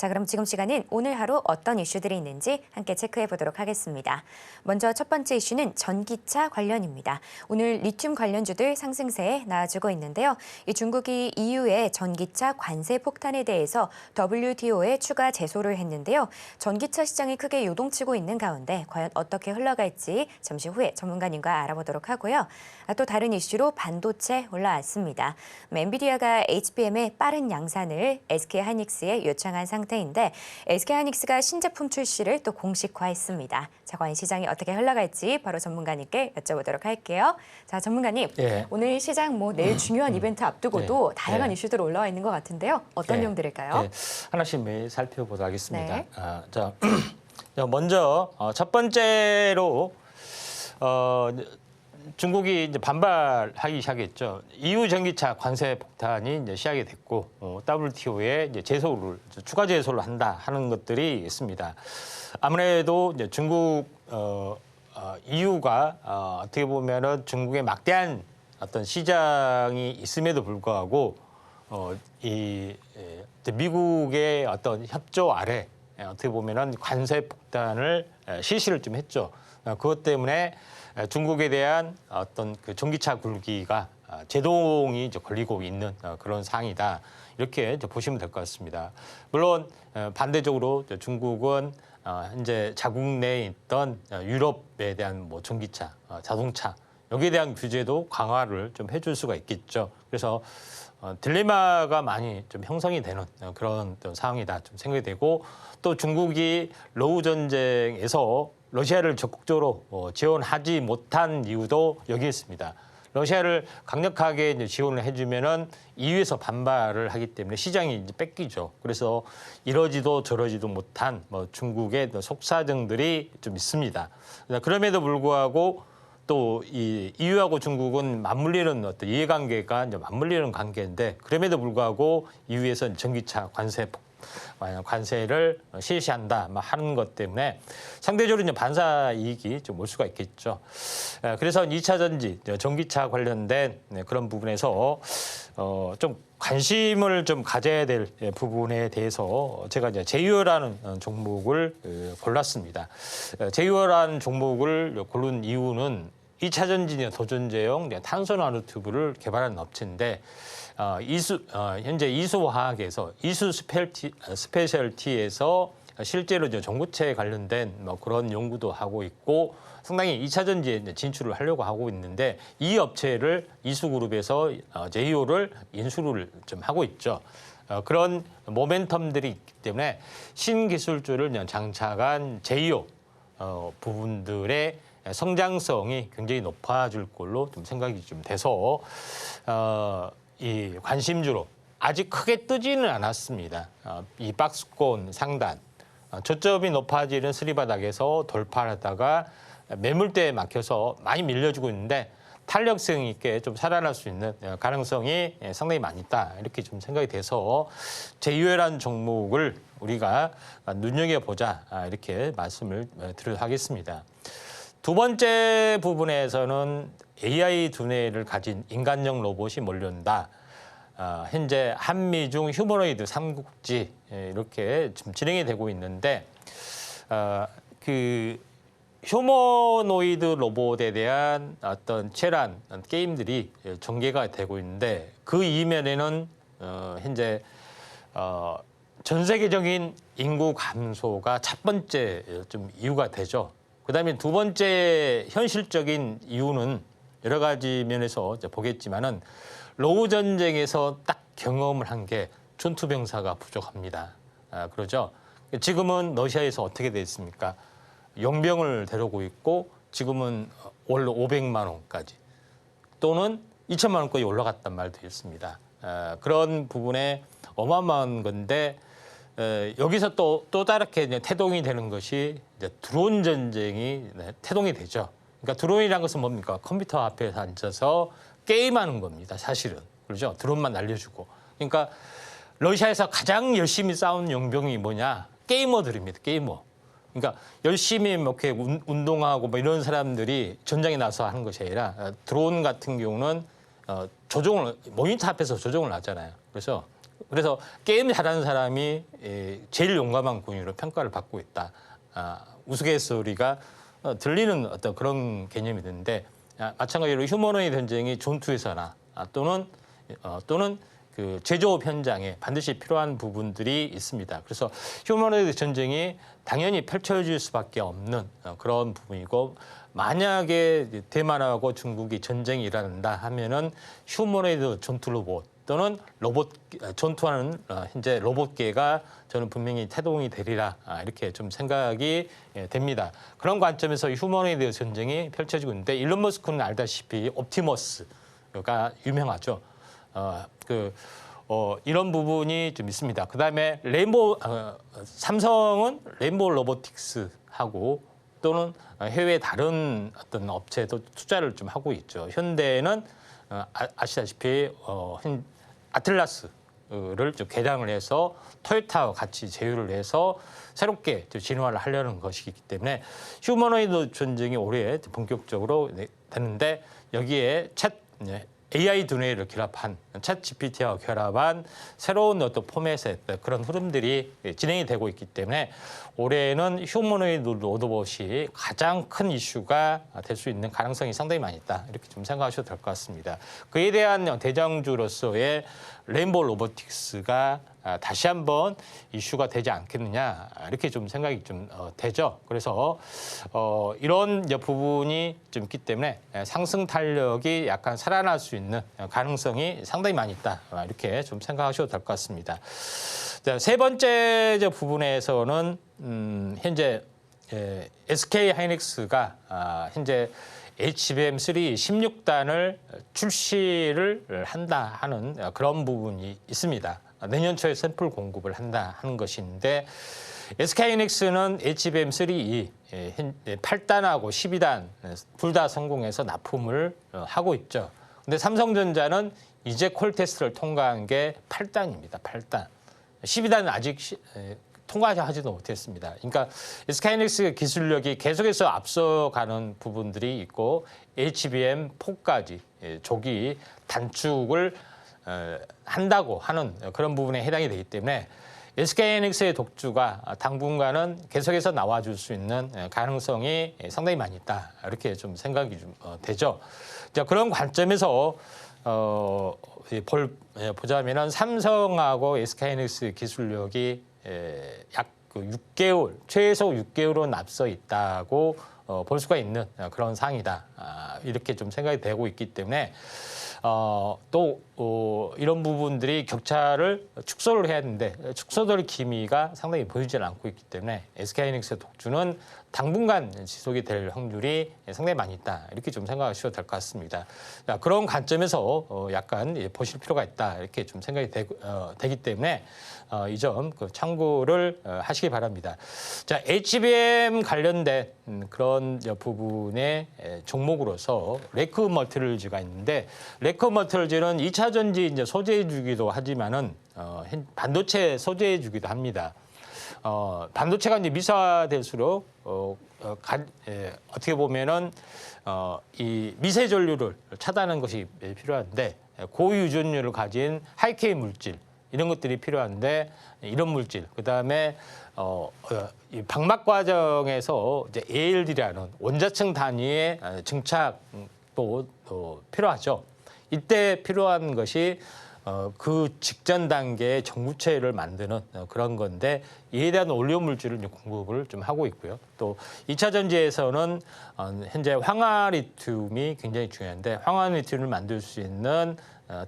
자, 그럼 지금 시간은 오늘 하루 어떤 이슈들이 있는지 함께 체크해 보도록 하겠습니다. 먼저 첫 번째 이슈는 전기차 관련입니다. 오늘 리튬 관련주들 상승세에 나아지고 있는데요. 이 중국이 EU의 전기차 관세 폭탄에 대해서 WTO에 추가 제소를 했는데요. 전기차 시장이 크게 요동치고 있는 가운데 과연 어떻게 흘러갈지 잠시 후에 전문가님과 알아보도록 하고요. 또 다른 이슈로 반도체 올라왔습니다. 엔비디아가 HBM의 빠른 양산을 SK하이닉스에 요청한 상태인데 SK하이닉스가 신제품 출시를 또 공식화했습니다. 자, 과연 시장이 어떻게 흘러갈지 바로 전문가님께 여쭤보도록 할게요. 자, 전문가님, 오늘 시장 내일 중요한 이벤트 앞두고도 다양한 이슈들 올라와 있는 것 같은데요. 어떤 내용들일까요? 하나씩 매일 살펴보도록 하겠습니다. 네. 자, 먼저 첫 번째로 중국이 이제 반발하기 시작했죠. EU 전기차 관세 폭탄이 이제 시작이 됐고 WTO에 이제 제소를 추가 제소를 한다 하는 것들이 있습니다. 아무래도 이제 중국 EU가 어떻게 보면은 중국의 막대한 어떤 시장이 있음에도 불구하고 이 미국의 어떤 협조 아래 어떻게 보면은 관세 폭탄을 실시를 좀 했죠. 그것 때문에 중국에 대한 어떤 그 전기차 굴기가 제동이 이제 걸리고 있는 그런 상황이다. 이렇게 이제 보시면 될 것 같습니다. 물론 반대적으로 중국은 현재 자국 내에 있던 유럽에 대한 전기차, 자동차 여기에 대한 규제도 강화를 좀 해줄 수가 있겠죠. 그래서 딜레마가 많이 좀 형성이 되는 그런 상황이다 좀 생각이 되고 또 중국이 러우 전쟁에서 러시아를 적극적으로 지원하지 못한 이유도 여기에 있습니다. 러시아를 강력하게 이제 지원을 해주면은 EU에서 반발을 하기 때문에 시장이 이제 뺏기죠. 그래서 이러지도 저러지도 못한 중국의 속사정들이 좀 있습니다. 그럼에도 불구하고 또 이 EU하고 중국은 맞물리는 어떤 이해관계가 이제 맞물리는 관계인데 그럼에도 불구하고 EU에서는 전기차 관세를 실시한다 하는 것 때문에 상대적으로 이제 반사 이익이 좀 올 수가 있겠죠. 그래서 2차 전지, 전기차 관련된 그런 부분에서 좀 관심을 좀 가져야 될 부분에 대해서 제가 이제 제휴어라는 종목을 골랐습니다. 제휴어라는 종목을 고른 이유는 2차 전지 도전제형 탄소 나노튜브를 개발한 업체인데 현재 이수화학에서 이수 스페셜티에서 실제로 이제 전구체에 관련된 그런 연구도 하고 있고 상당히 2차 전지에 진출을 하려고 하고 있는데 이 업체를 이수그룹에서 제휴를 인수를 좀 하고 있죠. 그런 모멘텀들이 있기 때문에 신기술주를 장착한 제휴 부분들의 성장성이 굉장히 높아질 걸로 좀 생각이 좀 돼서 이 관심주로 아직 크게 뜨지는 않았습니다. 이 박스권 상단 저점이 높아지는 스리바닥에서 돌파하다가 매물대에 막혀서 많이 밀려주고 있는데 탄력성 있게 좀 살아날 수 있는 가능성이 상당히 많이 있다. 이렇게 좀 생각이 돼서 제휴라는 종목을 우리가 눈여겨보자 이렇게 말씀을 드리도록 하겠습니다. 두 번째 부분에서는 AI 두뇌를 가진 인간형 로봇이 몰려온다. 현재 한미중 휴머노이드 삼국지 이렇게 지금 진행이 되고 있는데 그 휴머노이드 로봇에 대한 어떤 체란 게임들이 전개가 되고 있는데 그 이면에는 현재 전 세계적인 인구 감소가 첫 번째 좀 이유가 되죠. 그다음에 두 번째 현실적인 이유는 여러 가지 면에서 보겠지만은 러우 전쟁에서 딱 경험을 한 게 전투병사가 부족합니다. 그러죠. 지금은 러시아에서 어떻게 돼 있습니까? 용병을 데려오고 있고 지금은 월 500만 원까지 또는 2천만 원까지 올라갔단 말도 있습니다. 그런 부분에 어마어마한 건데 여기서 또 다르게 이제 태동이 되는 것이 이제 드론 전쟁이 태동이 되죠. 그러니까 드론이라는 것은 뭡니까? 컴퓨터 앞에 앉아서 게임하는 겁니다. 사실은. 그렇죠? 드론만 날려주고. 그러니까 러시아에서 가장 열심히 싸운 용병이 뭐냐? 게이머들입니다. 게이머. 그러니까 열심히 이렇게 운동하고 이런 사람들이 전장에 나서 하는 것이 아니라 드론 같은 경우는 조종을 모니터 앞에서 조종을 하잖아요. 그래서 그래서 게임 잘하는 사람이 제일 용감한 군인으로 평가를 받고 있다. 우스갯소리가 들리는 어떤 그런 개념이 있는데 마찬가지로 휴머노이드 전쟁이 전투에서나 또는 그 제조업 현장에 반드시 필요한 부분들이 있습니다. 그래서 휴머노이드 전쟁이 당연히 펼쳐질 수밖에 없는 그런 부분이고 만약에 대만하고 중국이 전쟁이 일어난다 하면은 휴머노이드 전투 로봇 또는 전투하는 현재 로봇계가 저는 분명히 태동이 되리라 이렇게 좀 생각이 됩니다. 그런 관점에서 휴머노이드 전쟁이 펼쳐지고 있는데 일론 머스크는 알다시피 옵티머스가 유명하죠. 이런 부분이 좀 있습니다. 그다음에 삼성은 레인보우 로보틱스하고 또는 해외 다른 어떤 업체도 투자를 좀 하고 있죠. 현대는 아시다시피 아틀라스를 좀 개량을 해서 토요타와 같이 제휴를 해서 새롭게 진화를 하려는 것이기 때문에 휴머노이드 전쟁이 올해 본격적으로 되는데 여기에 AI 두뇌를 결합한 챗 GPT와 결합한 새로운 어떤 포맷의 그런 흐름들이 진행이 되고 있기 때문에 올해는 휴머노이드 로봇이 가장 큰 이슈가 될 수 있는 가능성이 상당히 많이 있다. 이렇게 좀 생각하셔도 될 것 같습니다. 그에 대한 대장주로서의 레인보우 로보틱스가 다시 한번 이슈가 되지 않겠느냐 이렇게 좀 생각이 좀 되죠. 그래서 이런 부분이 좀 있기 때문에 상승 탄력이 약간 살아날 수 있는 가능성이 상당히 많이 있다. 이렇게 좀 생각하셔도 될 것 같습니다. 자, 세 번째 부분에서는 현재 SK 하이닉스가 현재 HBM3 16단을 출시를 한다 하는 그런 부분이 있습니다. 내년 초에 샘플 공급을 한다 하는 것인데 SK하이닉스는 HBM3 8단하고 12단 둘 다 성공해서 납품을 하고 있죠. 근데 삼성전자는 이제 콜 테스트를 통과한 게 8단입니다. 8단. 12단은 아직 통과하지도 못했습니다. 그러니까 SK하이닉스 기술력이 계속해서 앞서가는 부분들이 있고 HBM4까지 조기 단축을 한다고 하는 그런 부분에 해당이 되기 때문에 SK하이닉스의 독주가 당분간은 계속해서 나와줄 수 있는 가능성이 상당히 많이 있다. 이렇게 좀 생각이 좀 되죠. 자, 그런 관점에서 보자면은 삼성하고 SK하이닉스 기술력이 약 6개월, 최소 6개월은 앞서 있다고 볼 수가 있는 그런 상황이다. 이렇게 좀 생각이 되고 있기 때문에 이런 부분들이 격차를 축소를 해야 하는데 축소될 기미가 상당히 보이지 않고 있기 때문에 SK하이닉스의 독주는 당분간 지속이 될 확률이 상당히 많이 있다. 이렇게 좀 생각하셔도 될 것 같습니다. 자, 그런 관점에서 약간 보실 필요가 있다. 이렇게 좀 생각이 되기 때문에 이 점 참고를 하시기 바랍니다. 자, HBM 관련된 그런 부분의 종목으로서 레크 머티리얼즈가 있는데 레크 머티리얼즈는 2차 전지 이제 소재주기도 하지만은 반도체 소재주기도 합니다. 반도체가 이제 미사될수록 어떻게 보면은 이 미세 전류를 차단하는 것이 필요한데 고유전율을 가진 하이K 물질 이런 것들이 필요한데 이런 물질 그다음에 이 방막 과정에서 이제 ALD라는 원자층 단위의 증착도 필요하죠. 이때 필요한 것이 그 직전 단계의 전구체를 만드는 그런 건데 이에 대한 원료 물질을 공급을 좀 하고 있고요. 또 2차 전지에서는 현재 황화리튬이 굉장히 중요한데 황화리튬을 만들 수 있는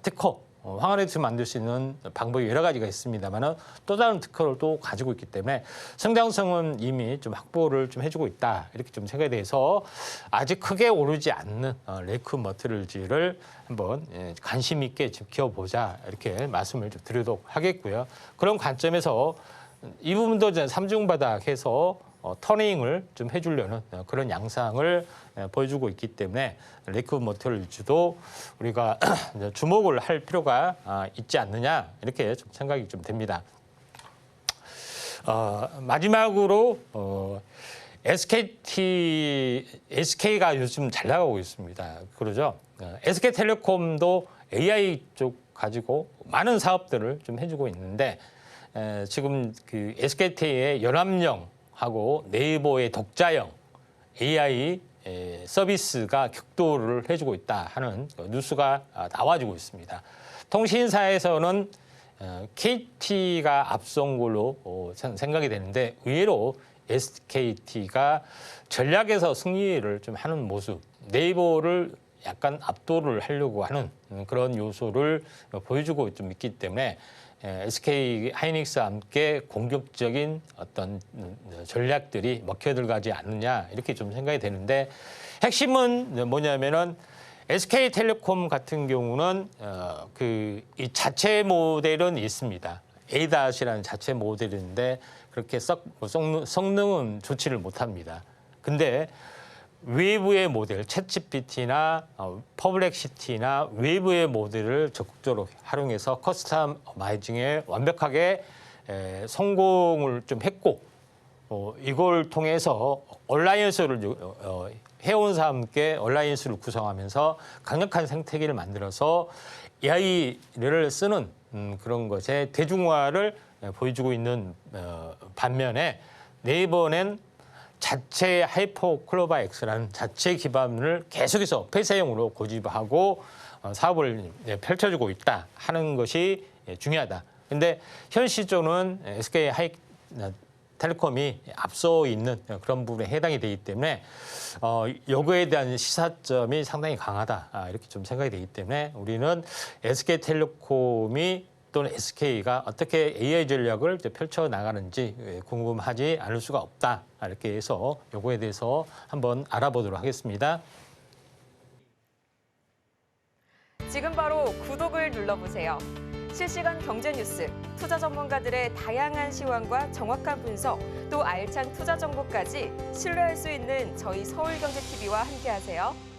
특허 황화리튬 만들 수 있는 방법이 여러 가지가 있습니다만 또 다른 특허를 또 가지고 있기 때문에 성장성은 이미 좀 확보를 좀 해주고 있다. 이렇게 좀 생각에 대해서 아직 크게 오르지 않는 레크 머티리얼즈를 한번 관심 있게 지켜보자. 이렇게 말씀을 좀 드리도록 하겠고요. 그런 관점에서 이 부분도 이제 삼중바닥해서 터닝을 좀 해주려는 그런 양상을 보여주고 있기 때문에 레크 머티리얼즈도 우리가 주목을 할 필요가 있지 않느냐 이렇게 좀 생각이 좀 됩니다. 마지막으로 SK가 요즘 잘 나가고 있습니다. 그러죠? SK텔레콤도 AI 쪽 가지고 많은 사업들을 좀 해주고 있는데 지금 그 SKT의 연합령하고 네이버의 독자형 AI 서비스가 격돌을 해주고 있다 하는 뉴스가 나와주고 있습니다. 통신사에서는 KT가 앞선 걸로 생각이 되는데 의외로 SKT가 전략에서 승리를 좀 하는 모습, 네이버를 약간 압도를 하려고 하는 그런 요소를 보여주고 좀 있기 때문에 SK 하이닉스와 함께 공격적인 어떤 전략들이 먹혀들어가지 않느냐 이렇게 좀 생각이 되는데 핵심은 뭐냐면은 SK텔레콤 같은 경우는 이 자체 모델은 있습니다. ADAS이라는 자체 모델인데 그렇게 성능은 좋지를 못합니다. 근데 외부의 모델, 챗GPT나 퍼블렉시티나 외부의 모델을 적극적으로 활용해서 커스터마이징에 완벽하게 성공을 좀 했고 이걸 통해서 얼라이언스를 회원사와 함께 얼라이언스를 구성하면서 강력한 생태계를 만들어서 AI를 쓰는 그런 것의 대중화를 보여주고 있는 반면에 네이버는 자체 하이퍼 클로바 X라는 자체 기반을 계속해서 폐쇄형으로 고집하고 사업을 펼쳐주고 있다 하는 것이 중요하다. 그런데 현 시점은 SK 텔레콤이 앞서 있는 그런 부분에 해당이 되기 때문에 요거에 대한 시사점이 상당히 강하다 이렇게 좀 생각이 되기 때문에 우리는 SK텔레콤이 또는 SK가 어떻게 AI 전략을 펼쳐 나가는지 궁금하지 않을 수가 없다 이렇게 해서 요거에 대해서 한번 알아보도록 하겠습니다. 지금 바로 구독을 눌러보세요. 실시간 경제 뉴스, 투자 전문가들의 다양한 시황과 정확한 분석, 또 알찬 투자 정보까지 신뢰할 수 있는 저희 서울경제TV와 함께하세요.